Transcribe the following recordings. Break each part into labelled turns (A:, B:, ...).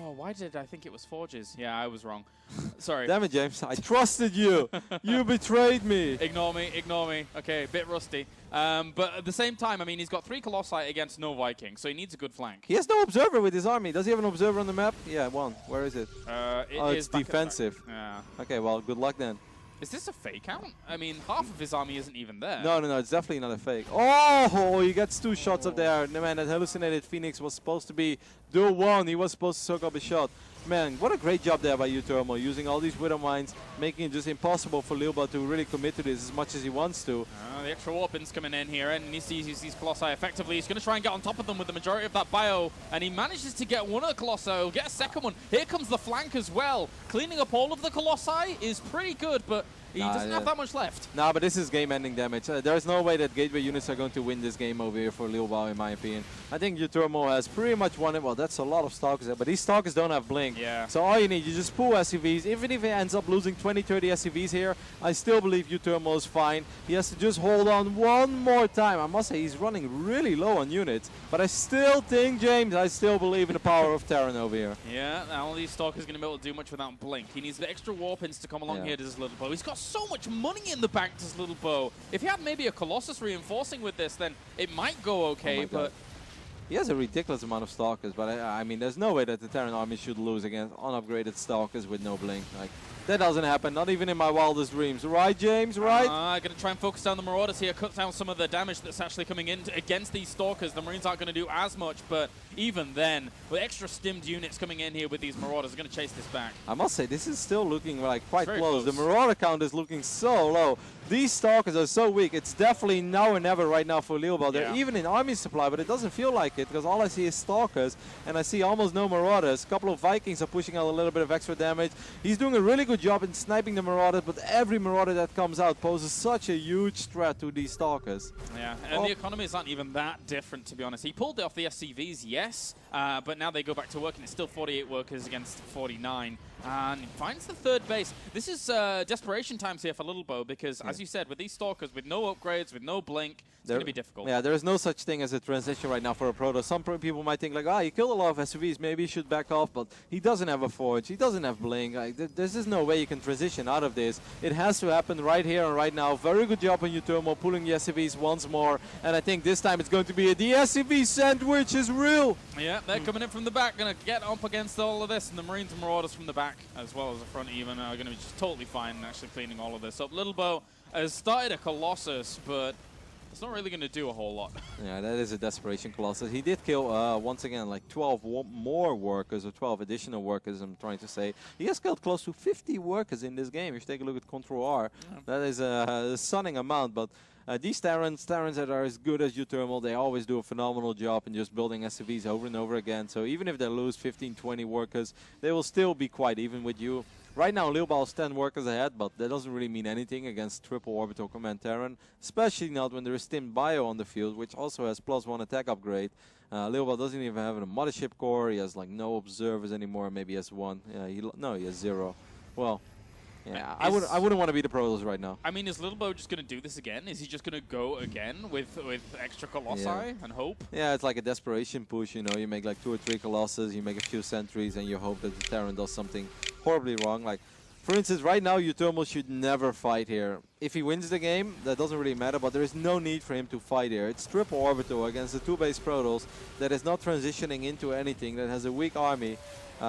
A: Oh, why did I think it was Forges? Yeah, I was wrong. Sorry.
B: Damn it, James. I trusted you. You betrayed me.
A: Ignore me, ignore me. Okay, a bit rusty. But at the same time, I mean, he's got 3 Colossi against no Vikings, so he needs a good flank.
B: He has no observer with his army. Does he have an observer on the map? Yeah, one. Where is it?
A: Oh,
B: it's defensive.
A: Yeah.
B: Okay, well, good luck then.
A: Is this a fake out? I mean, half of his army isn't even there.
B: No, it's definitely not a fake. Oh, he gets 2 shots up there. No, man, that hallucinated Phoenix was supposed to be the one. He was supposed to soak up a shot. Man, what a great job there by Thermal, using all these Widow Mines, making it just impossible for Lilba to really commit to this as much as he wants to.
A: The extra Warpins coming in here, and he needs to use these Colossi effectively. He's going to try and get on top of them with the majority of that bio, and he manages to get one of the Colossi. He'll get a second one. Here comes the flank as well. Cleaning up all of the Colossi is pretty good, but he doesn't have that much left.
B: Nah, but this is game-ending damage. There's no way that Gateway units are going to win this game over here for Lilba, in my opinion. I think Thermal has pretty much won it. Well, that's a lot of Stalkers there, but these Stalkers don't have Blink.
A: Yeah.
B: So all you need, you just pull SCVs. Even if he ends up losing 20, 30 SCVs here, I still believe Thermal is fine. He has to just hold on one more time. I must say, he's running really low on units, but I still think, James, I still believe in the power of Terran over here.
A: Yeah, all these Stalkers going to be able to do much without Blink. He needs the extra Warpins to come along here to his little bow. He's got so much money in the bank to his little bow. If he had maybe a Colossus reinforcing with this, then it might go okay, but...
B: He has a ridiculous amount of Stalkers, but I mean, there's no way that the Terran army should lose against unupgraded Stalkers with no Blink. Like, that doesn't happen, not even in my wildest dreams. Right, James? Right?
A: Going to try and focus down the Marauders here, cut down some of the damage that's actually coming in against these Stalkers. The Marines aren't going to do as much, but even then, with extra stimmed units coming in here with these Marauders, they're going to chase this back.
B: I must say, this is still looking like quite close. The Marauder count is looking so low. These Stalkers are so weak. It's definitely now or never right now for Lilba. They're even in army supply, but it doesn't feel like it, because all I see is Stalkers, and I see almost no Marauders. A couple of Vikings are pushing out a little bit of extra damage. He's doing a really good job in sniping the Marauders, but every Marauder that comes out poses such a huge threat to these Stalkers.
A: Yeah, and the economies aren't even that different, to be honest. He pulled off the SCVs, yes, but now they go back to work, and it's still 48 workers against 49. And finds the 3rd base. This is desperation times here for Littlebow, because, as you said, with these Stalkers, with no upgrades, with no Blink, it's going to be difficult.
B: Yeah, there is no such thing as a transition right now for a Protoss. Some people might think, like, he killed a lot of SUVs, maybe he should back off, but he doesn't have a Forge, he doesn't have Blink. Like, there's just no way you can transition out of this. It has to happen right here and right now. Very good job on Thermal, pulling the SUVs once more, and I think this time it's going to be the SUV sandwich is real.
A: Yeah, they're coming in from the back, going to get up against all of this, and the Marines and Marauders from the back, as well as the front even, are going to be just totally fine and actually cleaning all of this up. Littlebow has started a Colossus, but it's not really going to do a whole lot. Yeah,
B: that is a desperation Colossus. He did kill, once again, like 12 more workers, or 12 additional workers, I'm trying to say. He has killed close to 50 workers in this game. If you take a look at Control R, that is a stunning amount, but these Terrans that are as good as Thermal, they always do a phenomenal job in just building SCVs over and over again. So even if they lose 15, 20 workers, they will still be quite even with you. Right now, Lilba is 10 workers ahead, but that doesn't really mean anything against triple orbital command Terran, especially not when there is stimmed bio on the field, which also has +1 attack upgrade. Lilba doesn't even have a mothership core. He has like no observers anymore. Maybe he has 1. No, he has 0. Well, yeah, I wouldn't want to be the Protoss right now.
A: I mean, is Littlebow just going to do this again? Is he just going to go again with extra Colossi and hope?
B: Yeah, it's like a desperation push, you know. You make like 2 or 3 Colossus, you make a few sentries, and you hope that the Terran does something horribly wrong. Like, for instance, right now, Thermal should never fight here. If he wins the game, that doesn't really matter, but there is no need for him to fight here. It's triple orbital against the 2-base Protoss that is not transitioning into anything, that has a weak army.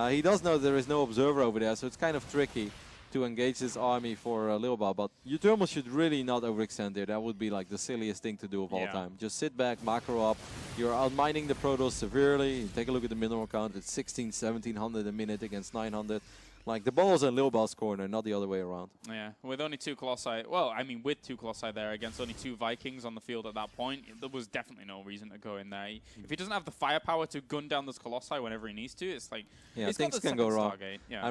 B: He does know there is no observer over there, so it's kind of tricky to engage this army for Lilba, but Thermal should really not overextend there. That would be like the silliest thing to do of all time. Just sit back, macro up. You're outmining the Protoss severely. You take a look at the mineral count. It's 1700 a minute against 900. Like, the ball's in Lilba's corner, not the other way around.
A: Yeah, with only 2 Colossi, well, I mean, with 2 Colossi there against only 2 Vikings on the field at that point, there was definitely no reason to go in there. If he doesn't have the firepower to gun down those Colossi whenever he needs to, it's like,
B: yeah, things can go wrong.
A: Yeah.